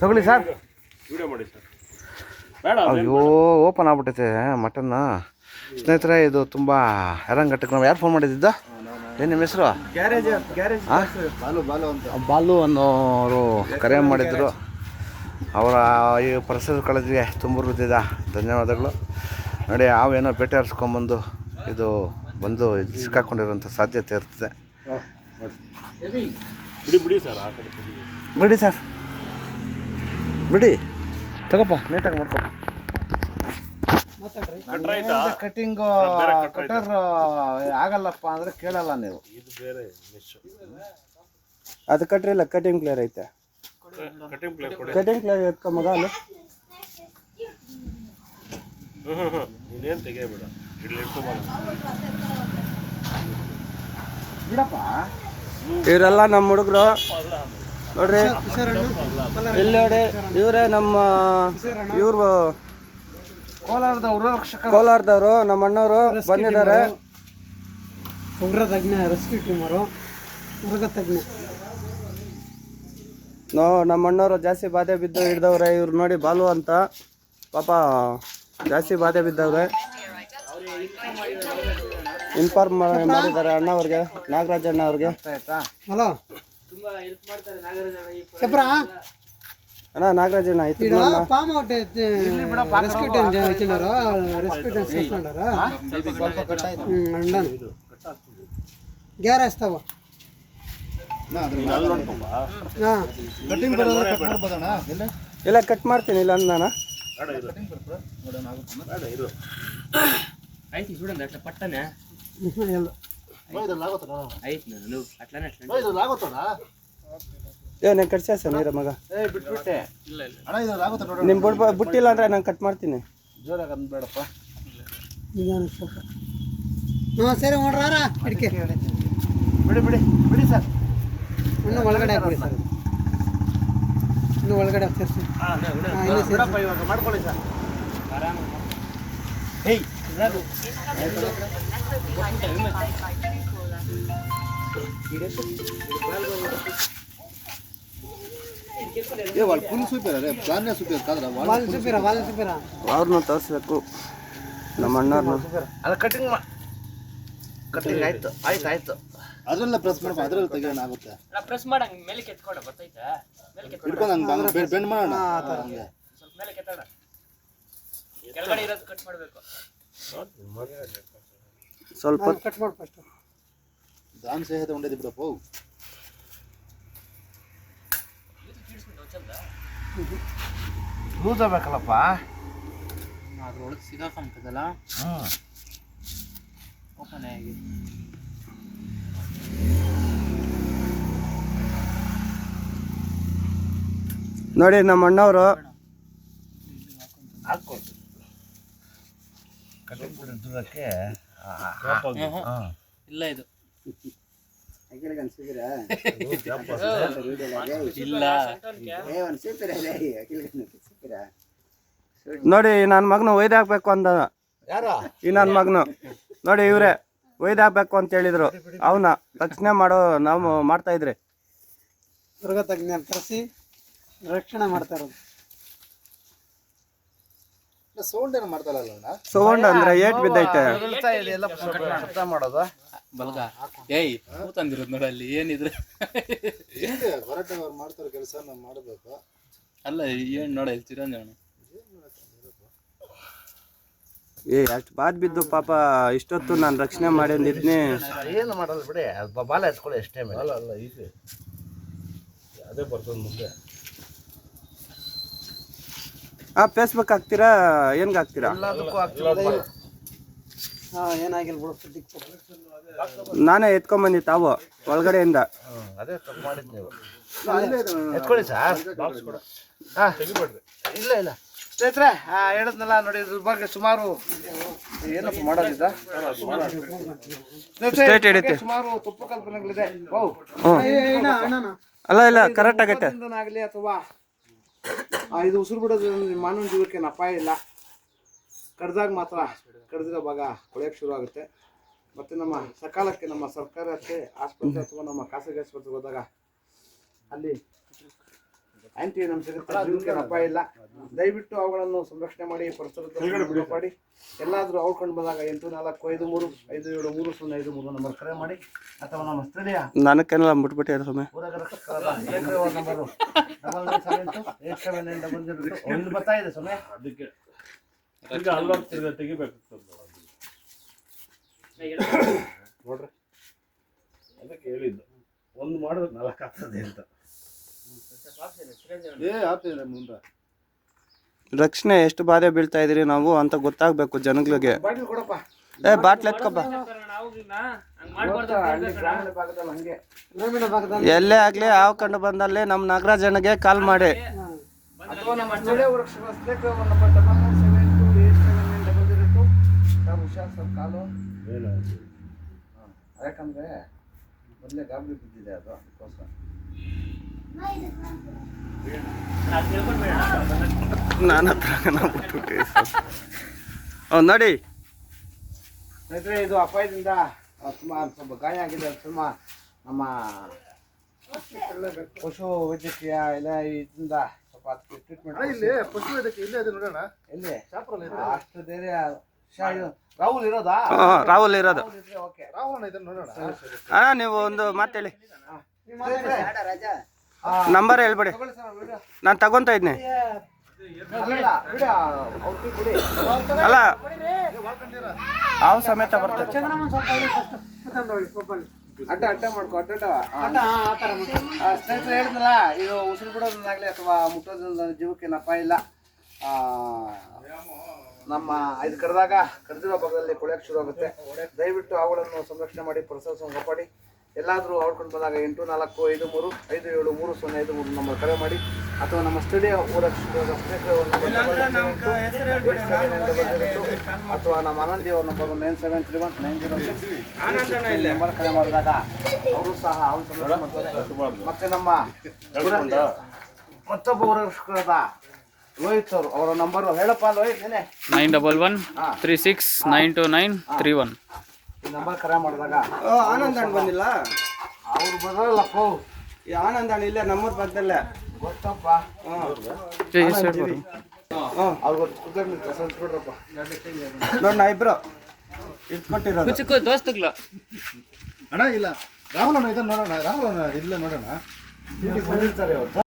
ತಗೊಳ್ಳಿ sir. Video ಮಾಡಿ sir. ಬೇಡ ಅಯ್ಯೋ ಓಪನ್ ಆಗ್ಬಿಟ್ಟೈತೆ ಮಟನ್ನ. ಸ್ನೇಹಿತರೆ ಇದು ತುಂಬ ಹೆರಂಗಟ್ಟಕ್ಕೆ ನಾವು ಯಾರು ಫೋನ್ ಮಾಡಿದ್ದ? ಏನು ನಿಮ್ಮ ಹೆಸರು? ಬಾಲು ಅನ್ನೋರು ಕರೆ ಮಾಡಿದ್ರು. ಅವರ ಈ ಪರಿಸರ ಕಾಳಜಿಗೆ ತುಂಬ ಹೃದಯದ ಧನ್ಯವಾದಗಳು. ನೋಡಿ ಹಾವೇನೋ ಬೇಟೆ ಹರಿಸ್ಕೊಂಬಂದು ಇದು ಬಂದು ಸಿಕ್ಕಾಕೊಂಡಿರೋಂಥ ಸಾಧ್ಯತೆ ಇರ್ತದೆ. ಬಿಡಿ ಸರ್, ಬಿಡಿ, ತಗೋಪ್ಪ, ನೀಟಾಗಿ ಮಾಡ್ಕೊ. ಕಟಿಂಗ್ ಕಟರ್ ಆಗಲ್ಲಪ್ಪ ಅಂದ್ರೆ ಕೇಳಲ್ಲ ನೀವು. ಅದು ಕಟ್ರಿ ಇಲ್ಲ, ಕಟಿಂಗ್ ಪ್ಲೇಯರ್ ಐತೆ. ಕಟಿಂಗ್ ಪ್ಲೇಯರ್ ಎತ್ಕೊ ಮಗ ಅಲ್ಲಿ. ಇವರೆಲ್ಲ ನಮ್ಮ ಹುಡುಗರು ನೋಡ್ರಿ. ಇಲ್ಲಿ ನೋಡಿ, ಇವರೇ ನಮ್ಮ ಇವರು ಕೋಲಾರದವರು, ನಮ್ಮ ಅಣ್ಣವರು ಬಂದಿದ್ದಾರೆ. ಉಗ್ರ ತಜ್ಞ, ರೆಸ್ಕ್ಯೂ ಟೀಮರು, ಉಗ್ರ ತಜ್ಞ. ನಮ್ಮ ಅಣ್ಣವರು ಜಾಸ್ತಿ ಬಾಧೆ ಬಿದ್ದು ಹಿಡ್ದವ್ರೆ. ಇವ್ರು ನೋಡಿ ಬಾಲು ಅಂತ, ಪಾಪ ಜಾಸ್ತಿ ಬಾಧೆ ಬಿದ್ದವ್ರೆ. ಇನ್ಫಾರ್ಮ್ ಮಾಡಿದ್ದಾರೆ ಅಣ್ಣವ್ರಿಗೆ, ನಾಗರಾಜ್ ಅಣ್ಣ ಅವ್ರಿಗೆ. ಹಲೋ ಅಣ್ಣ, ನಾಗರಾಜ್ ಅಣ್ಣ ಆಯ್ತು. ಪಾಮ್ ಔಟ್ ರೆಸ್ಕ್ಯೂ ಟೀಮ್ ಇచ్చినారు, ರೆಸ್ಕ್ಯೂ ಟೀಮ್ చేసుకున్నారు. అండన్ గ్యార్ వేస్తావ? ಇಲ್ಲ ಕಟ್ ಮಾಡ್ತೀನಿ, ಇಲ್ಲ ಅಣ್ಣ. అయితే చూడండి అట్లా పట్టనే ನಾನು ಕಟ್ಸೇಸ ನೀರ ಮಗ ಬಿಟ್ಬಿಟ್ಟೆ. ನಿಮ್ಮ ಬುಟ್ಟಿಲ್ಲ ಅಂದ್ರೆ ನಾನು ಕಟ್ ಮಾಡ್ತೀನಿ. ಜೋರಾಗ ಅಂದ್ಬೇಡಪ್ಪ. ಸರಿ ನೋಡ್ರಾರ ಅಡಿಕೆ ಬಿಡಿ ಬಿಡಿ ಬಿಡಿ ಸರ್. ಇನ್ನೂ ಒಳಗಡೆ ಹಾಕ್ಬಿಡಿ ಸರ್, ಇನ್ನೂ ಒಳಗಡೆ ಹಾಕ್ತೀರಿ ಬಿಡಪ್ಪ, ಇವಾಗ ಮಾಡ್ಕೊಳ್ಳಿ ಸರ್. ಹೇಯ್ ಅವ್ರನ್ನ ತೋರಿಸ್ಬೇಕು, ನಮ್ಮ ಅಣ್ಣವ್ರನ್ನ. ಅದು ಕಟಿಂಗ್ ಕಟಿಂಗ್ ಆಯ್ತು ಆಯ್ತು ಆಯ್ತು. ಅದ್ರಲ್ಲ ಪ್ರೆಸ್ ಮಾಡಪ್ಪ, ಅದ್ರಲ್ಲಿ ತೆಗಿಯೋಣ ಆಗುತ್ತೆ. ಪ್ರೆಸ್ ಮಾಡಂಗ ಮೇಲೆ ಕೆತ್ಕೊಡ ಬರ್ತೈತೆ. ಮೇಲೆ ಹಿಡ್ಕೊಂಡು ಹಂಗೆ ಬೆಂಡ್ ಮಾಡೋಣ. ಸ್ವಲ್ಪ ಮೇಲೆ ಕೆತ್ತೋಣ, ಕೆಳಗಡೆ ಇರೋದು ಕಟ್ ಮಾಡಬೇಕು. ಸ್ವಲ್ಪ ಕಟ್ ಮಾಡಿ ಫಸ್ಟ್. ದಾನ್ ಸೇಹತೆ ಉಂಡಿದ್ದು ಬಿಡಪ್ಪ. ಲೂಸ್ ಆಗ್ಬೇಕಲ್ಲಪ್ಪ, ಅದ್ರೊಳಗೆ ಸಿಗಾಕೊಂತದಲ್ಲ. ಓಪನ್ ಆಗಿ ನೋಡಿ ನಮ್ಮ ಅಣ್ಣವರು ಇಲ್ಲ ಇದು ನೋಡಿ. ನನ್ನ ಮಗನ ಒಯ್ದು ಹಾಕ್ಬೇಕು ಅಂದ, ಈ ನನ್ನ ಮಗನು ನೋಡಿ. ಇವ್ರೆ ಒಯ್ದು ಹಾಕ್ಬೇಕು ಅಂತ ಹೇಳಿದ್ರು. ಅವನ್ನ ರಕ್ಷಣೆ ಮಾಡೋ ನಾವು ಮಾಡ್ತಾ ಇದ್ರಿ. ಮೃಗ ತಜ್ಞ ಕರೆಸಿ ರಕ್ಷಣೆ ಮಾಡ್ತಾ ಇರೋದು. ಸೌಂಡ್ ಏನು ಮಾಡ್ತಾರಲ್ಲ ಅಣ್ಣ? ಸೌಂಡ್ ಅಂದ್ರೆ ಏಟ್ ಬಿದ್ದೈತೆ ಮಾಡೋದು. ಬಲ್ಗ ಏಯ್ ತಂದಿರೋದು ನೋಡಿ ಅಲ್ಲಿ ಏನಿದ್ರೆ ಹೊರಟೆ ಅವ್ರು ಮಾಡ್ತಾರೋ ಕೆಲಸ ನಾವು ಮಾಡಬೇಕು. ಅಲ್ಲ ಏನು ನೋಡ ಇಲ್ಲಿ ಚಿರಂಜೀವನ ಅಷ್ಟು ಬಾದ್ ಬಿದ್ದು ಪಾಪ ಇಷ್ಟೊತ್ತು ನಾನು ರಕ್ಷಣೆ ಮಾಡಿದ್ನಿ. ಏನು ಮಾಡಲ್ಲ ಬಿಡಿ, ಬಾಲ ಎತ್ಕೊಳ್ಳಿ ಅಷ್ಟೇ. ಬಾಲ ಅಲ್ಲ ಈಸಿ, ಅದೇ ಬರ್ತದೆ ಮುಂದೆ. ಫೇಸ್ಬುಕ್ ಹಾಕ್ತೀರಾ? ಏನ್ಗೆ ಹಾಕ್ತೀರಾ? ಏನಾಗಿಲ್ಲ ಬಿಡು. ನಾನೇ ಎತ್ಕೊಂಬಂದಿ ತಾವು ಒಳಗಡೆಯಿಂದ. ಅದೇ ತಪ್ಪು ಮಾಡಿದ್ದು ನೀವು. ಎತ್ಕೊಳ್ಳಿ ಸರ್. ಇಲ್ಲ ಇಲ್ಲ ಸ್ನೇಹಿತರೆ, ಹೇಳಿದ್ನಲ್ಲ ನೋಡಿ. ಇದ್ರ ಬಗ್ಗೆ ಸುಮಾರು ಏನಪ್ಪ ಮಾಡೋದಿದ್ದ ಸುಮಾರು ತಪ್ಪು ಕಲ್ಪನೆಗಳಿದೆ. ಅಲ್ಲ ಇಲ್ಲ ಕರೆಕ್ಟ್ ಆಗೈತೆ ಆಗಲಿ ಅಥವಾ ಇದು ಉಸಿರು ಬಿಡೋದು ಮಾನವ ಜೀವಕ್ಕೆ ಅಪಾಯ ಇಲ್ಲ. ಕಡ್ದಾಗ ಮಾತ್ರ ಕಡ್ದಿರೋ ಭಾಗ ಕೊಳೆಯಕ್ಕೆ ಶುರು ಆಗುತ್ತೆ. ಮತ್ತು ನಮ್ಮ ಸಕಾಲಕ್ಕೆ ನಮ್ಮ ಸರ್ಕಾರಕ್ಕೆ ಆಸ್ಪತ್ರೆ ಅಥವಾ ನಮ್ಮ ಖಾಸಗಿ ಆಸ್ಪತ್ರೆಗೆ ಹೋದಾಗ ಅಲ್ಲಿ ಆಂಟಿ ನಮ್ಗೆ ಸಿಗುತ್ತೆ, ಜೀವಕ್ಕೆ ಅಪಾಯ ಇಲ್ಲ. ದಯವಿಟ್ಟು ಅವುಗಳನ್ನು ಸಂರಕ್ಷಣೆ ಮಾಡಿ, ಪರಿಸರದ ಕಾಪಾಡಿ. ಎಲ್ಲಾದರೂ ಔಟ್ಕೊಂಡು ಬಂದಾಗ 8453530503 ನಂಬರ್ ಕರೆ ಮಾಡಿ, ಅಥವಾ ನಮ್ಮ ಸ್ಥಳೀಯ ನನಗೆಲ್ಲ ಬಿಟ್ಬಿಟ್ಟೆ ಸ್ವಾಮಿ. ಊರಗ ರಕ್ಷಕರಾದ ನಂಬರು 9972879000. ಇಲ್ಲಿ ಬರ್ತಾ ಇದೆ ಸ್ವಾಮಿ. ಅದಕ್ಕೆ ಈಗ ಅಲ್ಲೋಗಿ ತೆಗಿಬೇಕು ನೋಡ್ರಿ. ಅದಕ್ಕೆ ಹೇಳಿದ್ದು ಒಂದು ಮಾಡಿದ್ರೆ 4 ಆಗ್ತದೆ ಅಂತ. ಆಗ್ತಿದೆ ಮುಂದೆ ರಕ್ಷಣೆ ಎಷ್ಟು ಬಾಧೆ ಬೀಳ್ತಾ ಇದೀರಿ ನಾವು ಅಂತ ಗೊತ್ತಾಗಬೇಕು ಜನಗಳಿಗೆ. ಬಾಟ್ಲಿ ಕೊಡಪ್ಪ. ಬಾಟ್ಲ್ ಎತ್ಕೊಪ್ಪ. ಗ್ರಾಮೀಣ ಭಾಗದಲ್ಲಿ ಹಂಗೆ ಎಲ್ಲೇ ಆಗ್ಲಿ ಹಾವು ಕಂಡು ಬಂದಲ್ಲಿ ನಮ್ಮ ನಗರ ಜನಗೆ ಕಾಲ್ ಮಾಡಿ. ಅಥವಾ ನಮ್ಮ ಸ್ಥಳೀಯ ವೃಕ್ಷಗಳ ನಂಬರ್ 9972879000. ಸರ್ ಹುಷಾರ್ ಸರ್, ಕಾಲು ಯಾಕಂದ್ರೆ ಮೊದಲೇ ಗಾಬರಿ ಬಿದ್ದಿದೆ, ಅದು ಅದಕ್ಕೋಸ್ಕರ. ನನ್ನ ಹತ್ರ ಬಿಟ್ಬಿಟ್ಟೆ ನೋಡಿ ಸ್ನೇಹಿತರೆ, ಇದು ಅಪಾಯದಿಂದ ಸ್ವಲ್ಪ ಗಾಯ ಆಗಿದೆ. ತುಂಬ ನಮ್ಮ ಪಶು ವೈದ್ಯಕೀಯ ಇದರಿಂದ ಸ್ವಲ್ಪ ಟ್ರೀಟ್ಮೆಂಟ್. ಇಲ್ಲಿ ಪಶು ವೈದ್ಯಕೀಯ ಇಲ್ಲೇ ಇದೆ ನೋಡೋಣ. ಎಲ್ಲಿ ಅಷ್ಟು ಧೈರ್ಯ ರಾಹುಲ್ ಇರೋದಾ? ರಾಹುಲ್ ಇರೋದು. ಓಕೆ, ರಾಹುಲ್ ಇದನ್ನ ನೋಡೋಣ. ಅಣ್ಣ ನೀವು ಒಂದು ಮಾತು ಹೇಳಿ, ನಂಬರ್ ಹೇಳ್ಬಿಡಿ, ನಾನು ತಗೊಂತ ಇದ್ನಿ. ಅಲ್ಲ ಹಾವು ಸಮೇತ ಬರ್ತದೆ. ಅಡ್ಡ ಮಾಡ್ಕೊ, ಅಡ್ಡ. ಸ್ನೇಹಿತರೆ ಹೇಳಿದ್ನಲ್ಲ, ಇದು ಉಸಿರು ಬಿಡೋದ್ರಿಂದಾಗಲಿ ಅಥವಾ ಮುಟ್ಟೋದ್ರಿಂದ ಜೀವಕ್ಕೆ ಅಪಾಯ ಇಲ್ಲ. ನಮ್ಮ ಇದು ಕರೆದಾಗ ಕರೆದಿರೋ ಭಾಗದಲ್ಲಿ ಕೊಳೆಯಕ್ಕೆ ಶುರು ಆಗುತ್ತೆ. ದಯವಿಟ್ಟು ಅವುಗಳನ್ನು ಸಂರಕ್ಷಣೆ ಮಾಡಿ, ಪರಿಸರ ಕಾಪಾಡಿ. ಎಲ್ಲಾದರೂ ಔಟ್ಕೊಂಡು ಬಂದಾಗ 8453530503 ನಂಬರ್ ಕರೆ ಮಾಡಿ, ಅಥವಾ ನಮ್ಮ ಸ್ಥಳೀಯ ಅಥವಾ ನಮ್ಮ ಆನಂದಿ ಅವ್ರ ನಂಬರ್ 97319006 ನಂಬರ್ ಕರೆ ಮಾಡಿದಾಗ ಅವರು ಸಹ ಅವ್ರು ಸಂರಕ್ಷಣೆ ಮಾಡ್ತಾರೆ. ಮತ್ತೆ ನಮ್ಮ ಮತ್ತೊಬ್ಬ ಊರಕ್ಷಕರಾದ ಲೋಹಿತ್ ಅವರು, ಅವರ ನಂಬರ್ ಹೇಳಪ್ಪ ಲೋಹಿತ್. 9113692931. ಈ ನಂಬರ್ ಕರೆ ಮಾಡಿದಾಗ ಆನಂದ್ ಅಣ್ಣ ಬಂದಿಲ್ಲ, ಅವ್ರು ಬರೋಲ್ಲಪ್ಪ. ಈ ಆನಂದ್ ಅಣ್ಣ ಇಲ್ಲೇ ನಮ್ಮೂರ್ ಪಕ್ಕದಲ್ಲೇ ಗೊತ್ತಪ್ಪ. ಅವ್ರಿಗೆ ಕೃತಜ್ಞತೆ ಸಲ್ಲಿಸ್ಬಿಡ್ರಪ್ಪ. ನೋಡಿ ನಾ ಇಬ್ರು ಇಟ್ಕೊಟ್ಟಿರೋದು. ದೋಸ್ತಗ್ಲು ಅಣ್ಣ ಇಲ್ಲ ರಾಹುಲ್ ಇದನ್ನ ನೋಡೋಣ. ರಾಹುಲ್ ಇಲ್ಲ ನೋಡೋಣ. ಬಂದಿರ್ತಾರೆ ಇವತ್ತು.